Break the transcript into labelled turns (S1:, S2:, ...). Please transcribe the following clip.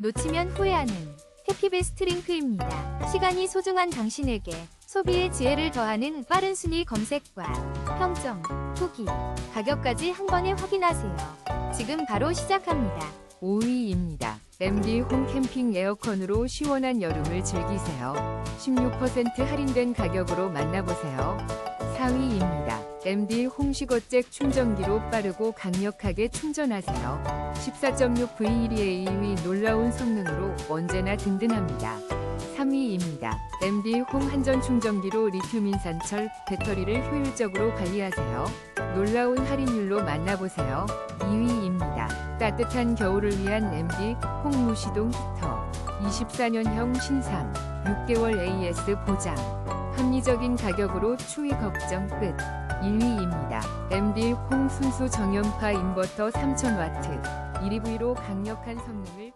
S1: 놓치면 후회하는 해피베스트 링크입니다. 시간이 소중한 당신에게 소비의 지혜를 더하는 빠른 순위 검색과 평점, 후기, 가격까지 한 번에 확인하세요. 지금 바로 시작합니다.
S2: 5위입니다. MD 홈 캠핑 에어컨으로 시원한 여름을 즐기세요. 16% 할인된 가격으로 만나보세요. 4위입니다. MD 홈 시거잭 충전기로 빠르고 강력하게 충전하세요. 14.6V1A2의 놀라운 성능으로 언제나 든든합니다. 3위입니다. MD 홈 한전충전기로 리튬 인산철 배터리를 효율적으로 관리하세요. 놀라운 할인율로 만나보세요. 2위입니다. 따뜻한 겨울을 위한 MD 홈 무시동히터 24년형 신상 6개월 AS 보장 합리적인 가격으로 추위 걱정 끝. 1위입니다. MD 홈 순수 정연파 인버터 3000W 1EV로 강력한 성능을